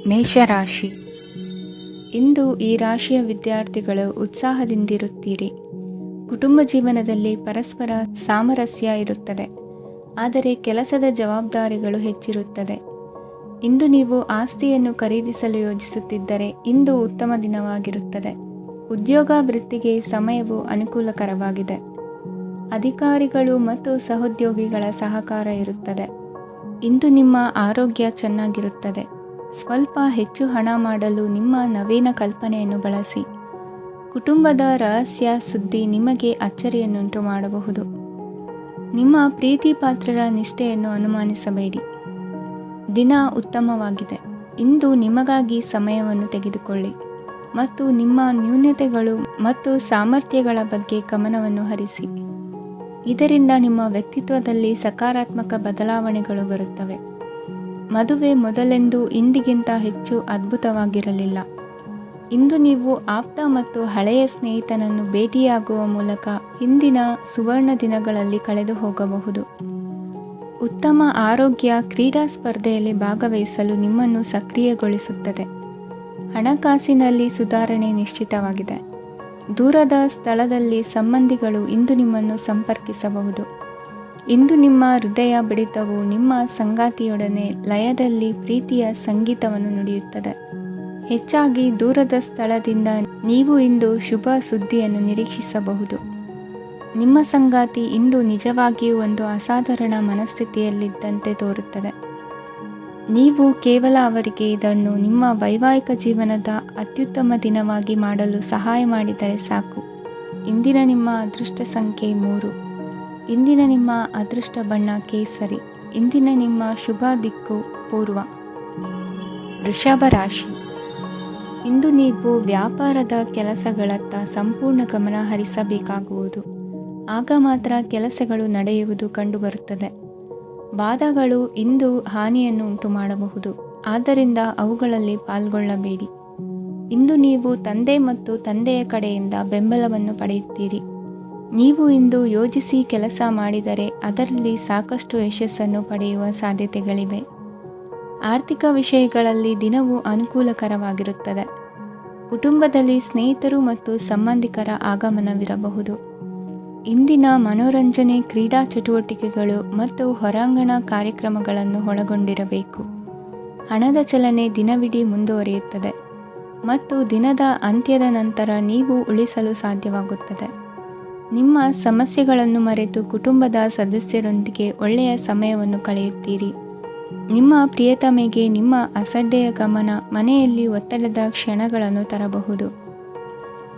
ಮೇಷರಾಶಿ. ಇಂದು ಈ ರಾಶಿಯ ವಿದ್ಯಾರ್ಥಿಗಳು ಉತ್ಸಾಹದಿಂದಿರುತ್ತೀರಿ. ಕುಟುಂಬ ಜೀವನದಲ್ಲಿ ಪರಸ್ಪರ ಸಾಮರಸ್ಯ ಇರುತ್ತದೆ, ಆದರೆ ಕೆಲಸದ ಜವಾಬ್ದಾರಿಗಳು ಹೆಚ್ಚಿರುತ್ತದೆ. ಇಂದು ನೀವು ಆಸ್ತಿಯನ್ನು ಖರೀದಿಸಲು ಯೋಜಿಸುತ್ತಿದ್ದರೆ ಇಂದು ಉತ್ತಮ ದಿನವಾಗಿರುತ್ತದೆ. ಉದ್ಯೋಗ ವೃತ್ತಿಗೆ ಸಮಯವು ಅನುಕೂಲಕರವಾಗಿದೆ. ಅಧಿಕಾರಿಗಳು ಮತ್ತು ಸಹೋದ್ಯೋಗಿಗಳ ಸಹಕಾರ ಇರುತ್ತದೆ. ಇಂದು ನಿಮ್ಮ ಆರೋಗ್ಯ ಚೆನ್ನಾಗಿರುತ್ತದೆ. ಸ್ವಲ್ಪ ಹೆಚ್ಚು ಹಣ ಮಾಡಲು ನಿಮ್ಮ ನವೀನ ಕಲ್ಪನೆಯನ್ನು ಬಳಸಿ. ಕುಟುಂಬದ ರಹಸ್ಯ ಸುದ್ದಿ ನಿಮಗೆ ಅಚ್ಚರಿಯನ್ನುಂಟು ಮಾಡಬಹುದು. ನಿಮ್ಮ ಪ್ರೀತಿ ಪಾತ್ರರ ನಿಷ್ಠೆಯನ್ನು ಅನುಮಾನಿಸಬೇಡಿ. ದಿನ ಉತ್ತಮವಾಗಿದೆ. ಇಂದು ನಿಮಗಾಗಿ ಸಮಯವನ್ನು ತೆಗೆದುಕೊಳ್ಳಿ ಮತ್ತು ನಿಮ್ಮ ನ್ಯೂನತೆಗಳು ಮತ್ತು ಸಾಮರ್ಥ್ಯಗಳ ಬಗ್ಗೆ ಗಮನವನ್ನು ಹರಿಸಿ. ಇದರಿಂದ ನಿಮ್ಮ ವ್ಯಕ್ತಿತ್ವದಲ್ಲಿ ಸಕಾರಾತ್ಮಕ ಬದಲಾವಣೆಗಳು ಬರುತ್ತವೆ. ಮದುವೆ ಮೊದಲೆಂದು ಇಂದಿಗಿಂತ ಹೆಚ್ಚು ಅದ್ಭುತವಾಗಿರಲಿಲ್ಲ. ಇಂದು ನೀವು ಆಪ್ತ ಮತ್ತು ಹಳೆಯ ಸ್ನೇಹಿತನನ್ನು ಭೇಟಿಯಾಗುವ ಮೂಲಕ ಹಿಂದಿನ ಸುವರ್ಣ ದಿನಗಳಲ್ಲಿ ಕಳೆದು ಹೋಗಬಹುದು. ಉತ್ತಮ ಆರೋಗ್ಯ ಕ್ರೀಡಾ ಸ್ಪರ್ಧೆಯಲ್ಲಿ ಭಾಗವಹಿಸಲು ನಿಮ್ಮನ್ನು ಸಕ್ರಿಯಗೊಳಿಸುತ್ತದೆ. ಹಣಕಾಸಿನಲ್ಲಿ ಸುಧಾರಣೆ ನಿಶ್ಚಿತವಾಗಿದೆ. ದೂರದ ಸ್ಥಳದಲ್ಲಿ ಸಂಬಂಧಿಗಳು ಇಂದು ನಿಮ್ಮನ್ನು ಸಂಪರ್ಕಿಸಬಹುದು. ಇಂದು ನಿಮ್ಮ ಹೃದಯ ಬಡಿತವು ನಿಮ್ಮ ಸಂಗಾತಿಯೊಡನೆ ಲಯದಲ್ಲಿ ಪ್ರೀತಿಯ ಸಂಗೀತವನ್ನು ನುಡಿಯುತ್ತದೆ. ಹೆಚ್ಚಾಗಿ ದೂರದ ಸ್ಥಳದಿಂದ ನೀವು ಇಂದು ಶುಭ ಸುದ್ದಿಯನ್ನು ನಿರೀಕ್ಷಿಸಬಹುದು. ನಿಮ್ಮ ಸಂಗಾತಿ ಇಂದು ನಿಜವಾಗಿಯೂ ಒಂದು ಅಸಾಧಾರಣ ಮನಸ್ಥಿತಿಯಲ್ಲಿದ್ದಂತೆ ತೋರುತ್ತದೆ. ನೀವು ಕೇವಲ ಅವರಿಗೆ ಇದನ್ನು ನಿಮ್ಮ ವೈವಾಹಿಕ ಜೀವನದ ಅತ್ಯುತ್ತಮ ದಿನವಾಗಿ ಮಾಡಲು ಸಹಾಯ ಮಾಡಿದರೆ ಸಾಕು. ಇಂದಿನ ನಿಮ್ಮ ಅದೃಷ್ಟ ಸಂಖ್ಯೆ 3. ಇಂದಿನ ನಿಮ್ಮ ಅದೃಷ್ಟ ಬಣ್ಣ ಕೇಸರಿ. ಇಂದಿನ ನಿಮ್ಮ ಶುಭ ದಿಕ್ಕು ಪೂರ್ವ. ವೃಷಭ ರಾಶಿ. ಇಂದು ನೀವು ವ್ಯಾಪಾರದ ಕೆಲಸಗಳತ್ತ ಸಂಪೂರ್ಣ ಗಮನ ಹರಿಸಬೇಕಾಗುವುದು. ಆಗ ಮಾತ್ರ ಕೆಲಸಗಳು ನಡೆಯುವುದು ಕಂಡುಬರುತ್ತದೆ. ವಾದಗಳು ಇಂದು ಹಾನಿಯನ್ನು ಉಂಟು ಮಾಡಬಹುದು, ಆದ್ದರಿಂದ ಅವುಗಳಲ್ಲಿ ಪಾಲ್ಗೊಳ್ಳಬೇಡಿ. ಇಂದು ನೀವು ತಂದೆ ಮತ್ತು ತಂದೆಯ ಕಡೆಯಿಂದ ಬೆಂಬಲವನ್ನು ಪಡೆಯುತ್ತೀರಿ. ನೀವು ಇಂದು ಯೋಜಿಸಿ ಕೆಲಸ ಮಾಡಿದರೆ ಅದರಲ್ಲಿ ಸಾಕಷ್ಟು ಯಶಸ್ಸನ್ನು ಪಡೆಯುವ ಸಾಧ್ಯತೆಗಳಿವೆ. ಆರ್ಥಿಕ ವಿಷಯಗಳಲ್ಲಿ ದಿನವು ಅನುಕೂಲಕರವಾಗಿರುತ್ತದೆ. ಕುಟುಂಬದಲ್ಲಿ ಸ್ನೇಹಿತರು ಮತ್ತು ಸಂಬಂಧಿಕರ ಆಗಮನವಿರಬಹುದು. ಇಂದಿನ ಮನೋರಂಜನೆ ಕ್ರೀಡಾ ಚಟುವಟಿಕೆಗಳು ಮತ್ತು ಹೊರಾಂಗಣ ಕಾರ್ಯಕ್ರಮಗಳನ್ನು ಒಳಗೊಂಡಿರಬೇಕು. ಹಣದ ಚಲನೆ ದಿನವಿಡೀ ಮುಂದುವರಿಯುತ್ತದೆ ಮತ್ತು ದಿನದ ಅಂತ್ಯದ ನಂತರ ನೀವು ಉಳಿಸಲು ಸಾಧ್ಯವಾಗುತ್ತದೆ. ನಿಮ್ಮ ಸಮಸ್ಯೆಗಳನ್ನು ಮರೆತು ಕುಟುಂಬದ ಸದಸ್ಯರೊಂದಿಗೆ ಒಳ್ಳೆಯ ಸಮಯವನ್ನು ಕಳೆಯುತ್ತೀರಿ. ನಿಮ್ಮ ಪ್ರಿಯತಮೆಗೆ ನಿಮ್ಮ ಅಸಡ್ಡೆಯ ಗಮನ ಮನೆಯಲ್ಲಿ ಒತ್ತಡದ ಕ್ಷಣಗಳನ್ನು ತರಬಹುದು.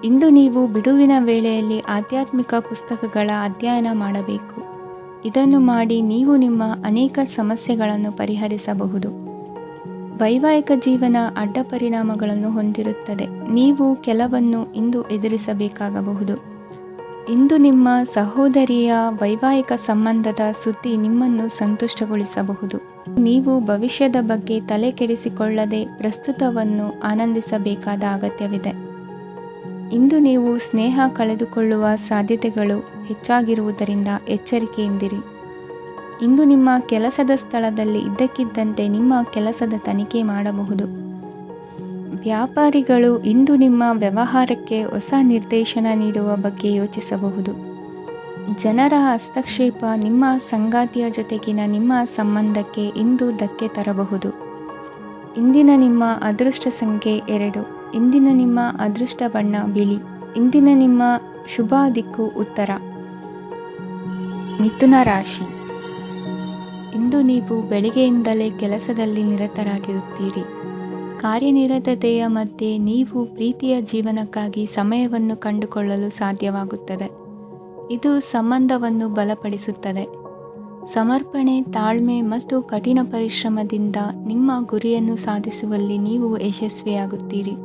ಇಂದು ನೀವು ಬಿಡುವಿನ ವೇಳೆಯಲ್ಲಿ ಆಧ್ಯಾತ್ಮಿಕ ಪುಸ್ತಕಗಳ ಅಧ್ಯಯನ ಮಾಡಬೇಕು. ಇದನ್ನು ಮಾಡಿ ನೀವು ನಿಮ್ಮ ಅನೇಕ ಸಮಸ್ಯೆಗಳನ್ನು ಪರಿಹರಿಸಬಹುದು. ವೈವಾಹಿಕ ಜೀವನ ಅಡ್ಡ ಪರಿಣಾಮಗಳನ್ನು ಹೊಂದಿರುತ್ತದೆ. ನೀವು ಕೆಲವನ್ನು ಇಂದು ಎದುರಿಸಬೇಕಾಗಬಹುದು. ಇಂದು ನಿಮ್ಮ ಸಹೋದರಿಯ ವೈವಾಹಿಕ ಸಂಬಂಧದ ಸುದ್ದಿ ನಿಮ್ಮನ್ನು ಸಂತುಷ್ಟಗೊಳಿಸಬಹುದು. ನೀವು ಭವಿಷ್ಯದ ಬಗ್ಗೆ ತಲೆ ಕೆಡಿಸಿಕೊಳ್ಳದೆ ಪ್ರಸ್ತುತವನ್ನು ಆನಂದಿಸಬೇಕಾದ ಅಗತ್ಯವಿದೆ. ಇಂದು ನೀವು ಸ್ನೇಹ ಕಳೆದುಕೊಳ್ಳುವ ಸಾಧ್ಯತೆಗಳು ಹೆಚ್ಚಾಗಿರುವುದರಿಂದ ಎಚ್ಚರಿಕೆಯಿಂದಿರಿ. ಇಂದು ನಿಮ್ಮ ಕೆಲಸದ ಸ್ಥಳದಲ್ಲಿ ಇದ್ದಕ್ಕಿದ್ದಂತೆ ನಿಮ್ಮ ಕೆಲಸದ ತನಿಖೆ ಮಾಡಬಹುದು. ವ್ಯಾಪಾರಿಗಳು ಇಂದು ನಿಮ್ಮ ವ್ಯವಹಾರಕ್ಕೆ ಹೊಸ ನಿರ್ದೇಶನ ನೀಡುವ ಬಗ್ಗೆ ಯೋಚಿಸಬಹುದು. ಜನರ ಹಸ್ತಕ್ಷೇಪ ನಿಮ್ಮ ಸಂಗಾತಿಯ ಜೊತೆಗಿನ ನಿಮ್ಮ ಸಂಬಂಧಕ್ಕೆ ಇಂದು ಧಕ್ಕೆ ತರಬಹುದು. ಇಂದಿನ ನಿಮ್ಮ ಅದೃಷ್ಟ ಸಂಖ್ಯೆ 2. ಇಂದಿನ ನಿಮ್ಮ ಅದೃಷ್ಟ ಬಣ್ಣ ಬಿಳಿ. ಇಂದಿನ ನಿಮ್ಮ ಶುಭ ದಿಕ್ಕು ಉತ್ತರ. ಮಿಥುನ ರಾಶಿ. ಇಂದು ನೀವು ಬೆಳಿಗ್ಗೆಯಿಂದಲೇ ಕೆಲಸದಲ್ಲಿ ನಿರತರಾಗಿರುತ್ತೀರಿ. ಕಾರ್ಯನಿರತತೆಯ ಮಧ್ಯೆ ನೀವು ಪ್ರೀತಿಯ ಜೀವನಕ್ಕಾಗಿ ಸಮಯವನ್ನು ಕಂಡುಕೊಳ್ಳಲು ಸಾಧ್ಯವಾಗುತ್ತದೆ. ಇದು ಸಂಬಂಧವನ್ನು ಬಲಪಡಿಸುತ್ತದೆ. ಸಮರ್ಪಣೆ, ತಾಳ್ಮೆ ಮತ್ತು ಕಠಿಣ ಪರಿಶ್ರಮದಿಂದ ನಿಮ್ಮ ಗುರಿಯನ್ನು ಸಾಧಿಸುವಲ್ಲಿ ನೀವು ಯಶಸ್ವಿಯಾಗುತ್ತೀರಿ.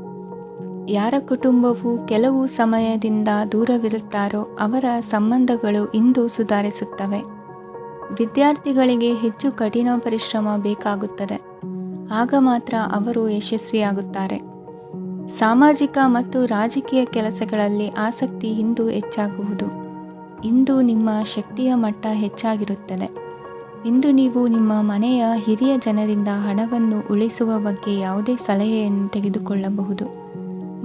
ಯಾರ ಕುಟುಂಬವು ಕೆಲವು ಸಮಯದಿಂದ ದೂರವಿರುತ್ತಾರೋ ಅವರ ಸಂಬಂಧಗಳು ಇಂದು ಸುಧಾರಿಸುತ್ತವೆ. ವಿದ್ಯಾರ್ಥಿಗಳಿಗೆ ಹೆಚ್ಚು ಕಠಿಣ ಪರಿಶ್ರಮ ಬೇಕಾಗುತ್ತದೆ. ಆಗ ಮಾತ್ರ ಅವರು ಯಶಸ್ವಿಯಾಗುತ್ತಾರೆ. ಸಾಮಾಜಿಕ ಮತ್ತು ರಾಜಕೀಯ ಕೆಲಸಗಳಲ್ಲಿ ಆಸಕ್ತಿ ಇಂದು ಹೆಚ್ಚಾಗುವುದು. ಇಂದು ನಿಮ್ಮ ಶಕ್ತಿಯ ಮಟ್ಟ ಹೆಚ್ಚಾಗಿರುತ್ತದೆ. ಇಂದು ನೀವು ನಿಮ್ಮ ಮನೆಯ ಹಿರಿಯ ಜನರಿಂದ ಹಣವನ್ನು ಉಳಿಸುವ ಬಗ್ಗೆ ಯಾವುದೇ ಸಲಹೆಯನ್ನು ತೆಗೆದುಕೊಳ್ಳಬಹುದು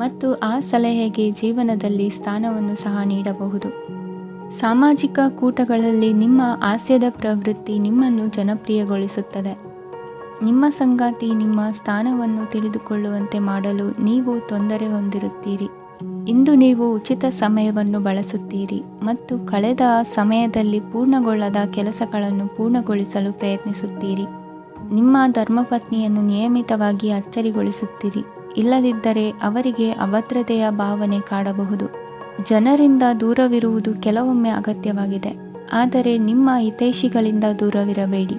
ಮತ್ತು ಆ ಸಲಹೆಗೆ ಜೀವನದಲ್ಲಿ ಸ್ಥಾನವನ್ನು ಸಹ ನೀಡಬಹುದು. ಸಾಮಾಜಿಕ ಕೂಟಗಳಲ್ಲಿ ನಿಮ್ಮ ಹಾಸ್ಯದ ಪ್ರವೃತ್ತಿ ನಿಮ್ಮನ್ನು ಜನಪ್ರಿಯಗೊಳಿಸುತ್ತದೆ. ನಿಮ್ಮ ಸಂಗಾತಿ ನಿಮ್ಮ ಸ್ಥಾನವನ್ನು ತಿಳಿದುಕೊಳ್ಳುವಂತೆ ಮಾಡಲು ನೀವು ತೊಂದರೆ ಹೊಂದಿರುತ್ತೀರಿ. ಇಂದು ನೀವು ಉಚಿತ ಸಮಯವನ್ನು ಬಳಸುತ್ತೀರಿ ಮತ್ತು ಕಳೆದ ಸಮಯದಲ್ಲಿ ಪೂರ್ಣಗೊಳ್ಳದ ಕೆಲಸಗಳನ್ನು ಪೂರ್ಣಗೊಳಿಸಲು ಪ್ರಯತ್ನಿಸುತ್ತೀರಿ. ನಿಮ್ಮ ಧರ್ಮಪತ್ನಿಯನ್ನು ನಿಯಮಿತವಾಗಿ ಅಚ್ಚರಿಗೊಳಿಸುತ್ತೀರಿ, ಇಲ್ಲದಿದ್ದರೆ ಅವರಿಗೆ ಅಭದ್ರತೆಯ ಭಾವನೆ ಕಾಡಬಹುದು. ಜನರಿಂದ ದೂರವಿರುವುದು ಕೆಲವೊಮ್ಮೆ ಅಗತ್ಯವಾಗಿದೆ, ಆದರೆ ನಿಮ್ಮ ಹಿತೈಷಿಗಳಿಂದ ದೂರವಿರಬೇಡಿ.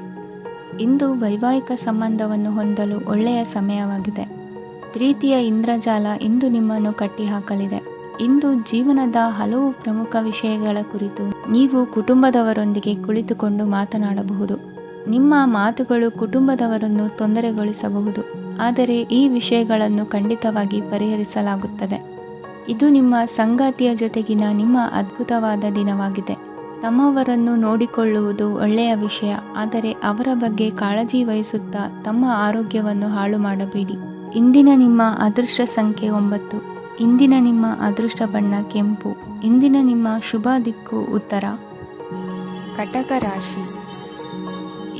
ಇಂದು ವೈವಾಹಿಕ ಸಂಬಂಧವನ್ನು ಹೊಂದಲು ಒಳ್ಳೆಯ ಸಮಯವಾಗಿದೆ. ಪ್ರೀತಿಯ ಇಂದ್ರಜಾಲ ಇಂದು ನಿಮ್ಮನ್ನು ಕಟ್ಟಿಹಾಕಲಿದೆ. ಇಂದು ಜೀವನದ ಹಲವು ಪ್ರಮುಖ ವಿಷಯಗಳ ಕುರಿತು ನೀವು ಕುಟುಂಬದವರೊಂದಿಗೆ ಕುಳಿತುಕೊಂಡು ಮಾತನಾಡಬಹುದು. ನಿಮ್ಮ ಮಾತುಗಳು ಕುಟುಂಬದವರನ್ನು ತೊಂದರೆಗೊಳಿಸಬಹುದು, ಆದರೆ ಈ ವಿಷಯಗಳನ್ನು ಖಂಡಿತವಾಗಿ ಪರಿಹರಿಸಲಾಗುತ್ತದೆ. ಇದು ನಿಮ್ಮ ಸಂಗಾತಿಯ ಜೊತೆಗಿನ ನಿಮ್ಮ ಅದ್ಭುತವಾದ ದಿನವಾಗಿದೆ. ತಮ್ಮವರನ್ನು ನೋಡಿಕೊಳ್ಳುವುದು ಒಳ್ಳೆಯ ವಿಷಯ, ಆದರೆ ಅವರ ಬಗ್ಗೆ ಕಾಳಜಿ ವಹಿಸುತ್ತಾ ತಮ್ಮ ಆರೋಗ್ಯವನ್ನು ಹಾಳು ಮಾಡಬೇಡಿ. ಇಂದಿನ ನಿಮ್ಮ ಅದೃಷ್ಟ ಸಂಖ್ಯೆ 9. ಇಂದಿನ ನಿಮ್ಮ ಅದೃಷ್ಟ ಬಣ್ಣ ಕೆಂಪು. ಇಂದಿನ ನಿಮ್ಮ ಶುಭ ದಿಕ್ಕು ಉತ್ತರ. ಕಟಕ ರಾಶಿ.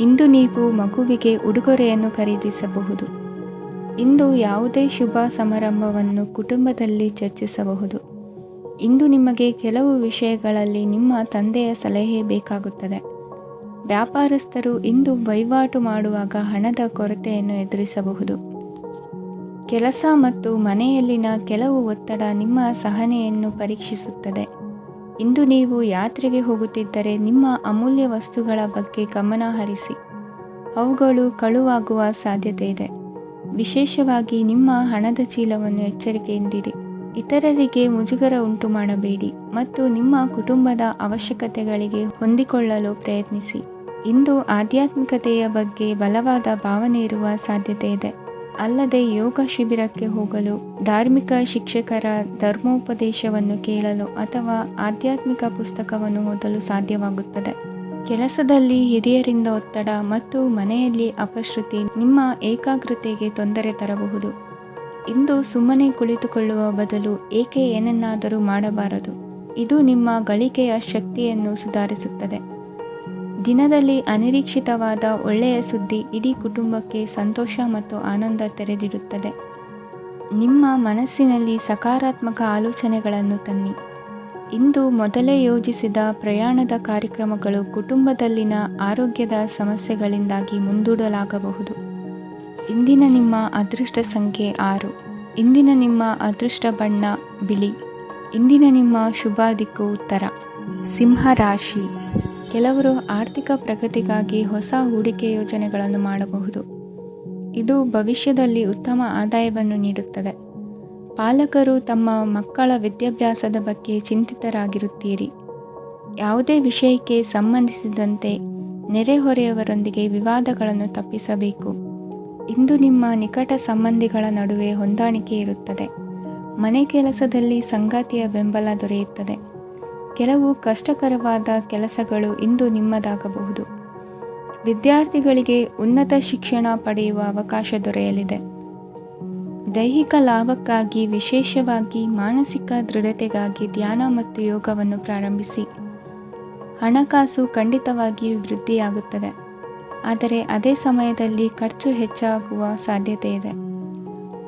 ಇಂದು ನೀವು ಮಗುವಿಗೆ ಉಡುಗೊರೆಯನ್ನು ಖರೀದಿಸಬಹುದು. ಇಂದು ಯಾವುದೇ ಶುಭ ಸಮಾರಂಭವನ್ನು ಕುಟುಂಬದಲ್ಲಿ ಚರ್ಚಿಸಬಹುದು. ಇಂದು ನಿಮಗೆ ಕೆಲವು ವಿಷಯಗಳಲ್ಲಿ ನಿಮ್ಮ ತಂದೆಯ ಸಲಹೆ ಬೇಕಾಗುತ್ತದೆ. ವ್ಯಾಪಾರಸ್ಥರು ಇಂದು ವಹಿವಾಟು ಮಾಡುವಾಗ ಹಣದ ಕೊರತೆಯನ್ನು ಎದುರಿಸಬಹುದು. ಕೆಲಸ ಮತ್ತು ಮನೆಯಲ್ಲಿನ ಕೆಲವು ಒತ್ತಡ ನಿಮ್ಮ ಸಹನೆಯನ್ನು ಪರೀಕ್ಷಿಸುತ್ತದೆ. ಇಂದು ನೀವು ಯಾತ್ರೆಗೆ ಹೋಗುತ್ತಿದ್ದರೆ ನಿಮ್ಮ ಅಮೂಲ್ಯ ವಸ್ತುಗಳ ಬಗ್ಗೆ ಗಮನ ಹರಿಸಿ. ಅವುಗಳು ಕಳುವಾಗುವ ಸಾಧ್ಯತೆ ಇದೆ. ವಿಶೇಷವಾಗಿ ನಿಮ್ಮ ಹಣದ ಚೀಲವನ್ನು ಎಚ್ಚರಿಕೆಯಿಂದಿಡಿ. ಇತರರಿಗೆ ಮುಜುಗರ ಉಂಟು ಮಾಡಬೇಡಿ ಮತ್ತು ನಿಮ್ಮ ಕುಟುಂಬದ ಅವಶ್ಯಕತೆಗಳಿಗೆ ಹೊಂದಿಕೊಳ್ಳಲು ಪ್ರಯತ್ನಿಸಿ. ಇಂದು ಆಧ್ಯಾತ್ಮಿಕತೆಯ ಬಗ್ಗೆ ಬಲವಾದ ಭಾವನೆ ಇರುವ ಸಾಧ್ಯತೆ ಇದೆ. ಅಲ್ಲದೆ ಯೋಗ ಶಿಬಿರಕ್ಕೆ ಹೋಗಲು, ಧಾರ್ಮಿಕ ಶಿಕ್ಷಕರ ಧರ್ಮೋಪದೇಶವನ್ನು ಕೇಳಲು ಅಥವಾ ಆಧ್ಯಾತ್ಮಿಕ ಪುಸ್ತಕವನ್ನು ಓದಲು ಸಾಧ್ಯವಾಗುತ್ತದೆ. ಕೆಲಸದಲ್ಲಿ ಹಿರಿಯರಿಂದ ಒತ್ತಡ ಮತ್ತು ಮನೆಯಲ್ಲಿ ಅಪಶ್ರುತಿ ನಿಮ್ಮ ಏಕಾಗ್ರತೆಗೆ ತೊಂದರೆ ತರಬಹುದು. ಇಂದು ಸುಮ್ಮನೆ ಕುಳಿತುಕೊಳ್ಳುವ ಬದಲು ಏಕೆ ಏನನ್ನಾದರೂ ಮಾಡಬಾರದು. ಇದು ನಿಮ್ಮ ಗಳಿಕೆಯ ಶಕ್ತಿಯನ್ನು ಸುಧಾರಿಸುತ್ತದೆ. ದಿನದಲ್ಲಿ ಅನಿರೀಕ್ಷಿತವಾದ ಒಳ್ಳೆಯ ಸುದ್ದಿ ಇಡೀ ಕುಟುಂಬಕ್ಕೆ ಸಂತೋಷ ಮತ್ತು ಆನಂದ ತೆರೆದಿಡುತ್ತದೆ. ನಿಮ್ಮ ಮನಸ್ಸಿನಲ್ಲಿ ಸಕಾರಾತ್ಮಕ ಆಲೋಚನೆಗಳನ್ನು ತನ್ನಿ. ಇಂದು ಮೊದಲೇ ಯೋಜಿಸಿದ ಪ್ರಯಾಣದ ಕಾರ್ಯಕ್ರಮಗಳು ಕುಟುಂಬದಲ್ಲಿನ ಆರೋಗ್ಯದ ಸಮಸ್ಯೆಗಳಿಂದಾಗಿ ಮುಂದೂಡಲಾಗಬಹುದು. ಇಂದಿನ ನಿಮ್ಮ ಅದೃಷ್ಟ ಸಂಖ್ಯೆ 6. ಇಂದಿನ ನಿಮ್ಮ ಅದೃಷ್ಟ ಬಣ್ಣ ಬಿಳಿ. ಇಂದಿನ ನಿಮ್ಮ ಶುಭ ದಿಕ್ಕು ಉತ್ತರ. ಸಿಂಹ ರಾಶಿ. ಕೆಲವರು ಆರ್ಥಿಕ ಪ್ರಗತಿಗಾಗಿ ಹೊಸ ಹೂಡಿಕೆ ಯೋಜನೆಗಳನ್ನು ಮಾಡಬಹುದು. ಇದು ಭವಿಷ್ಯದಲ್ಲಿ ಉತ್ತಮ ಆದಾಯವನ್ನು ನೀಡುತ್ತದೆ. ಪಾಲಕರು ತಮ್ಮ ಮಕ್ಕಳ ವಿದ್ಯಾಭ್ಯಾಸದ ಬಗ್ಗೆ ಚಿಂತಿತರಾಗಿರುತ್ತೀರಿ. ಯಾವುದೇ ವಿಷಯಕ್ಕೆ ಸಂಬಂಧಿಸಿದಂತೆ ನೆರೆಹೊರೆಯವರೊಂದಿಗೆ ವಿವಾದಗಳನ್ನು ತಪ್ಪಿಸಬೇಕು. ಇಂದು ನಿಮ್ಮ ನಿಕಟ ಸಂಬಂಧಿಗಳ ನಡುವೆ ಹೊಂದಾಣಿಕೆ ಇರುತ್ತದೆ. ಮನೆ ಕೆಲಸದಲ್ಲಿ ಸಂಗಾತಿಯ ಬೆಂಬಲ ದೊರೆಯುತ್ತದೆ. ಕೆಲವು ಕಷ್ಟಕರವಾದ ಕೆಲಸಗಳು ಇಂದು ನಿಮ್ಮದಾಗಬಹುದು. ವಿದ್ಯಾರ್ಥಿಗಳಿಗೆ ಉನ್ನತ ಶಿಕ್ಷಣ ಪಡೆಯುವ ಅವಕಾಶ ದೊರೆಯಲಿದೆ. ದೈಹಿಕ ಲಾಭಕ್ಕಾಗಿ, ವಿಶೇಷವಾಗಿ ಮಾನಸಿಕ ದೃಢತೆಗಾಗಿ ಧ್ಯಾನ ಮತ್ತು ಯೋಗವನ್ನು ಪ್ರಾರಂಭಿಸಿ. ಹಣಕಾಸು ಖಂಡಿತವಾಗಿಯೂ ವೃದ್ಧಿಯಾಗುತ್ತದೆ, ಆದರೆ ಅದೇ ಸಮಯದಲ್ಲಿ ಖರ್ಚು ಹೆಚ್ಚಾಗುವ ಸಾಧ್ಯತೆ ಇದೆ.